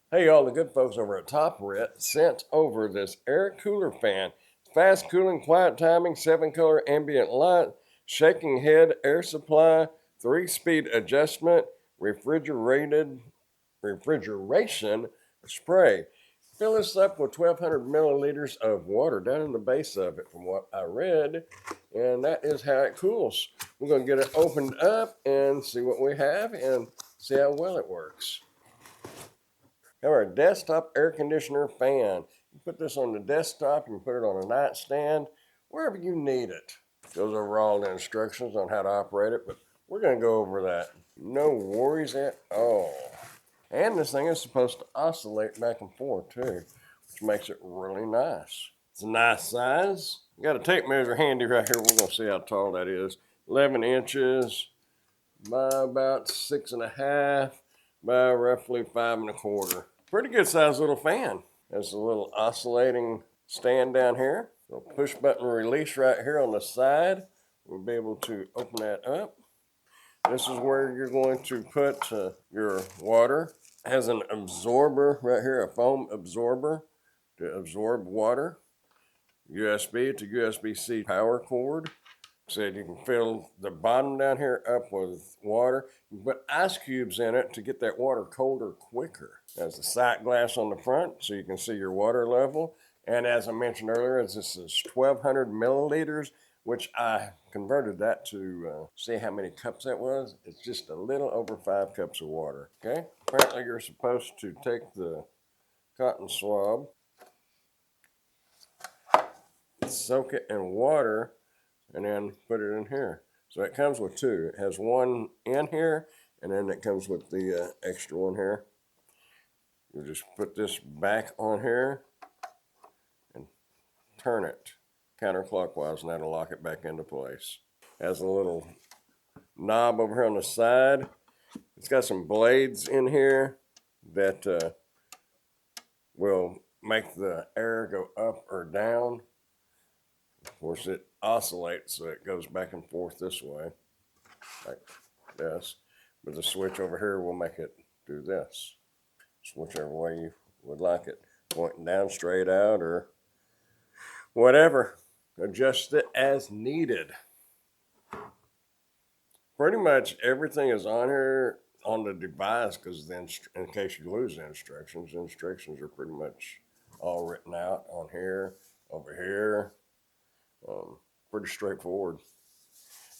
Hey, all the good folks over at Topritt sent over this air cooler fan. Fast cooling, quiet timing, 7-color ambient light, shaking head air supply, 3-speed adjustment, refrigeration spray. Fill this up with 1,200 milliliters of water down in the base of it, from what I read, and that is how it cools. We're going to get it opened up and see what we have and see how well it works. Our desktop air conditioner fan. You put this on the desktop, you can put it on a nightstand, wherever you need it. Those are all the instructions on how to operate it, but we're going to go over that. No worries at all. And this thing is supposed to oscillate back and forth too, which makes it really nice. It's a nice size. I got a tape measure handy right here. We're going to see how tall that is. 11 inches by about 6.5 by roughly 5.25. Pretty good sized little fan. There's a little oscillating stand down here. So push button release right here on the side. We'll be able to open that up. This is where you're going to put your water. It has an absorber right here, a foam absorber to absorb water. USB to USB-C power cord. Said you can fill the bottom down here up with water. You put ice cubes in it to get that water colder quicker. There's a sight glass on the front so you can see your water level. And as I mentioned earlier, this is 1,200 milliliters, which I converted that to see how many cups that was. It's just a little over 5 cups of water. Okay. Apparently you're supposed to take the cotton swab, soak it in water, and then put it in here. So it comes with 2. It has one in here, and then it comes with the extra one here. You just put this back on here and turn it counterclockwise, and that'll lock it back into place. It has a little knob over here on the side. It's got some blades in here that will make the air go up or down. Of course, it oscillates, so it goes back and forth this way, like this. But the switch over here will make it do this. Just whichever way you would like it. Pointing down, straight out, or whatever. Adjust it as needed. Pretty much everything is on here on the device, because then in case you lose the instructions are pretty much all written out on here, over here. Pretty straightforward.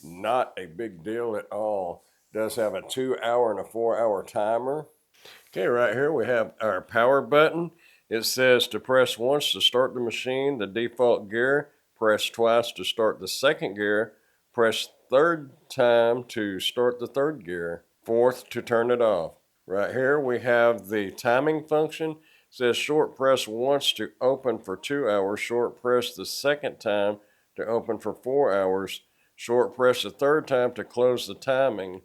Not a big deal at all. Does have a 2-hour and a 4-hour timer. Okay, right here we have our power button. It says to press once to start the machine, the default gear. Press twice to start the second gear. Press third time to start the third gear. Fourth to turn it off. Right here we have the timing function. It says short press once to open for 2 hours. Short press the second time to open for 4 hours. Short press the third time to close the timing.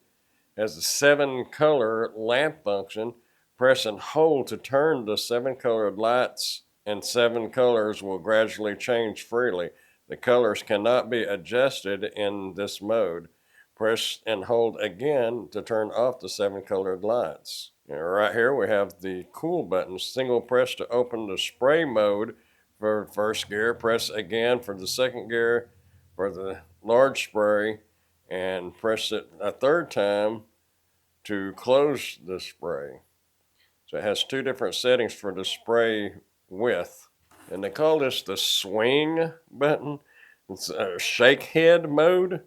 Has a 7-color lamp function. Press and hold to turn the 7-colored lights, and 7 colors will gradually change freely. The colors cannot be adjusted in this mode. Press and hold again to turn off the 7-colored lights. And right here we have the cool button. Single press to open the spray mode for first gear. Press again for the second gear for the large spray, and press it a third time to close the spray. So it has 2 different settings for the spray width. And they call this the swing button. It's a shake head mode.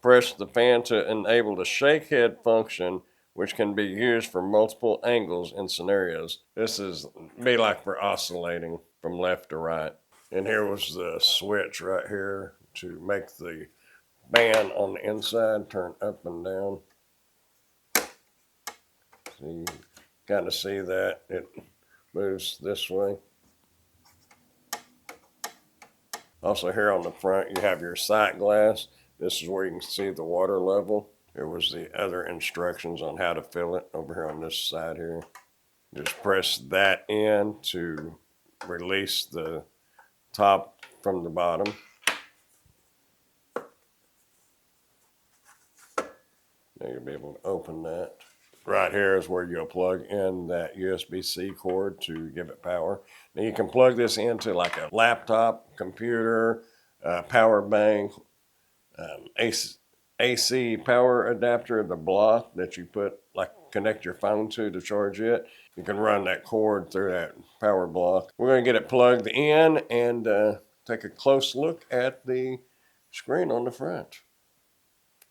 Press the fan to enable the shake head function, which can be used for multiple angles and scenarios. This is be like for oscillating from left to right. And here was the switch right here to make the fan on the inside turn up and down. So you kind of see that it moves this way. Also here on the front you have your sight glass. This is where you can see the water level. There was the other instructions on how to fill it over here on this side here. Just press that in to release the top from the bottom. Now you'll be able to open that. Right here is where you'll plug in that USB-C cord to give it power. Now you can plug this into like a laptop, computer, power bank, AC power adapter, the block that you put, like connect your phone to charge it. You can run that cord through that power block. We're going to get it plugged in and take a close look at the screen on the front.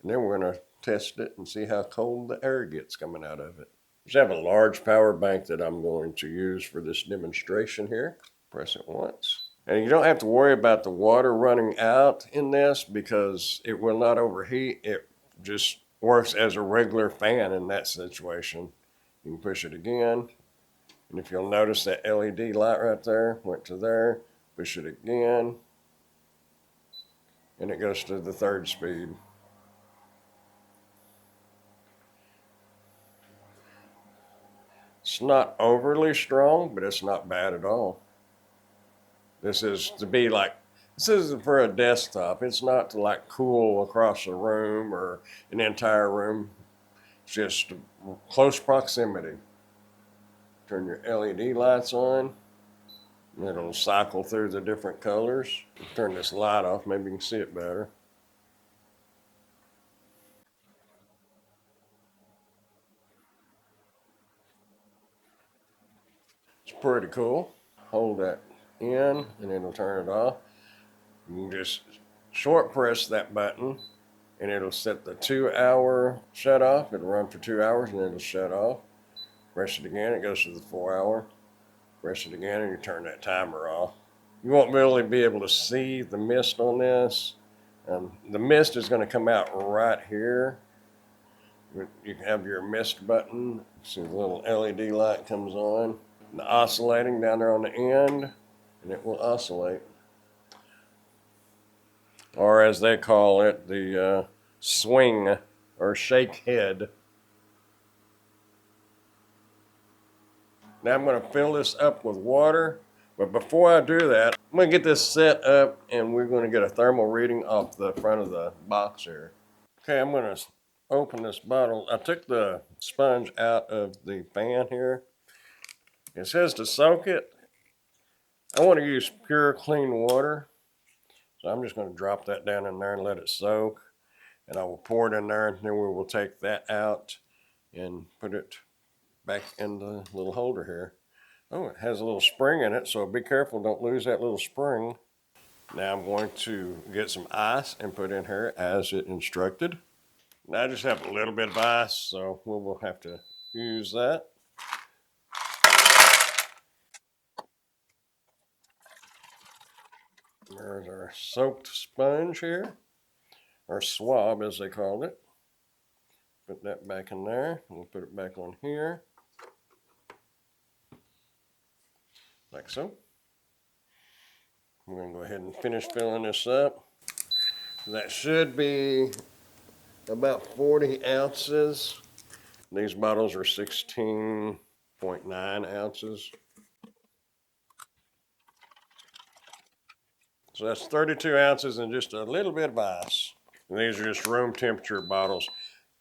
And then we're going to test it and see how cold the air gets coming out of it. I just have a large power bank that I'm going to use for this demonstration here. Press it once. And you don't have to worry about the water running out in this because it will not overheat. It just works as a regular fan in that situation. You can push it again. And if you'll notice that LED light right there went to there, push it again, and it goes to the third speed. It's not overly strong, but it's not bad at all. This is for a desktop. It's not to like cool across the room or an entire room. It's just close proximity. Turn your LED lights on, and it'll cycle through the different colors. Turn this light off, maybe you can see it better. It's pretty cool. Hold that in, and it'll turn it off. You can just short press that button, and it'll set the 2-hour shut off. It'll run for 2 hours, and then it'll shut off. Press it again, it goes to the 4-hour. Press it again, and you turn that timer off. You won't really be able to see the mist on this. The mist is going to come out right here. You can have your mist button. See the little LED light comes on. The oscillating down there on the end, and it will oscillate. Or as they call it, the swing or shake head. Now I'm going to fill this up with water, but before I do that, I'm going to get this set up and we're going to get a thermal reading off the front of the box here. Okay, I'm going to open this bottle. I took the sponge out of the fan here. It says to soak it. I want to use pure clean water, so I'm just going to drop that down in there and let it soak. And I will pour it in there, and then we will take that out and put it back in the little holder here. Oh, it has a little spring in it, so be careful, don't lose that little spring. Now I'm going to get some ice and put in here as it instructed. Now I just have a little bit of ice, so we will have to use that. There's our soaked sponge here, or swab as they called it. Put that back in there, and we'll put it back on here. Like so. We're going to go ahead and finish filling this up. That should be about 40 ounces. These bottles are 16.9 ounces. So that's 32 ounces and just a little bit of ice. And these are just room temperature bottles.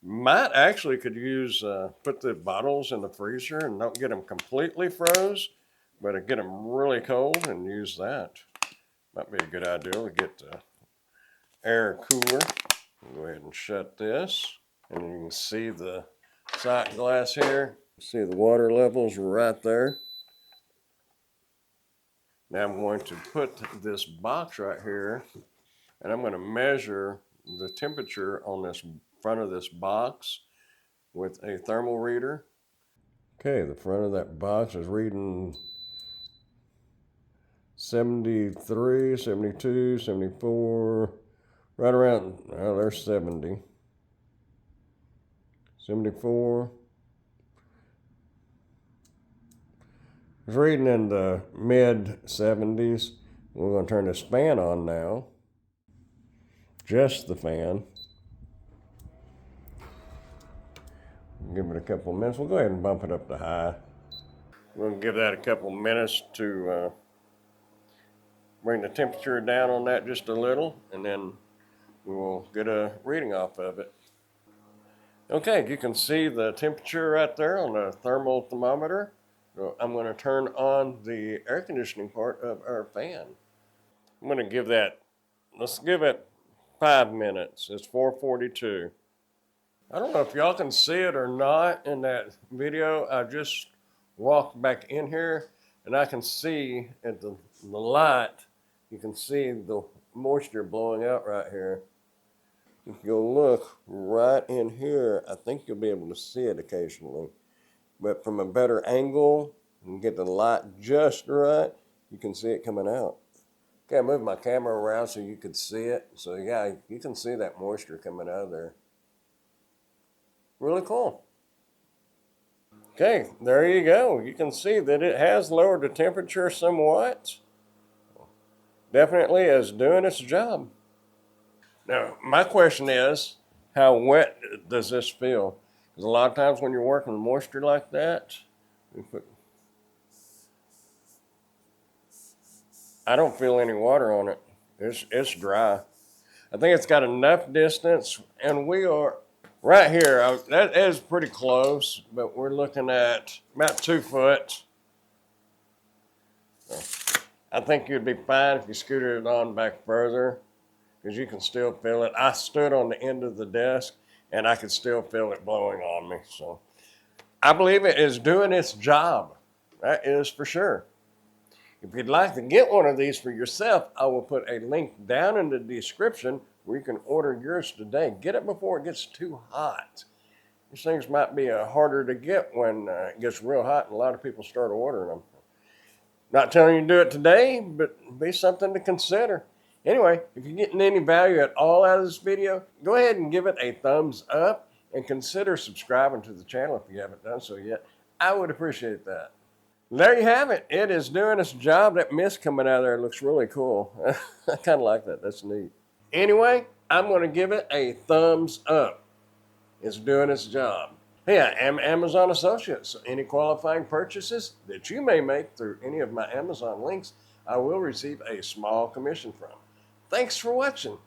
Might actually could use, put the bottles in the freezer and don't get them completely froze, but get them really cold and use that. Might be a good idea to get the air cooler. I'll go ahead and shut this. And you can see the sight glass here. See the water levels right there. Now I'm going to put this box right here, and I'm going to measure the temperature on this front of this box with a thermal reader. Okay, the front of that box is reading 73, 72, 74, right around, oh, there's 70. 74. It's reading in the mid 70s. We're going to turn this fan on now. Just the fan. Give it a couple of minutes. We'll go ahead and bump it up to high. We're going to give that a couple of minutes to bring the temperature down on that just a little, and then we will get a reading off of it. Okay, you can see the temperature right there on the thermal thermometer. So I'm going to turn on the air conditioning part of our fan. I'm going to give that, let's give it 5 minutes. It's 4:42. I don't know if y'all can see it or not in that video. I just walked back in here and I can see at the light, you can see the moisture blowing out right here. If you'll look right in here, I think you'll be able to see it occasionally. But from a better angle and get the light just right, you can see it coming out. Okay, I moved my camera around so you could see it. So yeah, you can see that moisture coming out of there. Really cool. Okay, there you go. You can see that it has lowered the temperature somewhat. Definitely is doing its job. Now, my question is, how wet does this feel? Because a lot of times when you're working with moisture like that, I don't feel any water on it. It's dry. I think it's got enough distance, and we are right here. That is pretty close, but we're looking at about 2 foot. I think you'd be fine if you scooted it on back further, because you can still feel it. I stood on the end of the desk, and I could still feel it blowing on me. So I believe it is doing its job. That is for sure. If you'd like to get one of these for yourself, I will put a link down in the description where you can order yours today. Get it before it gets too hot. These things might be harder to get when it gets real hot and a lot of people start ordering them. Not telling you to do it today, but be something to consider. Anyway, if you're getting any value at all out of this video, go ahead and give it a thumbs up and consider subscribing to the channel if you haven't done so yet. I would appreciate that. There you have it. It is doing its job. That mist coming out of there looks really cool. I kind of like that. That's neat. Anyway, I'm going to give it a thumbs up. It's doing its job. Hey, I am Amazon Associate, so any qualifying purchases that you may make through any of my Amazon links, I will receive a small commission from. Thanks for watching.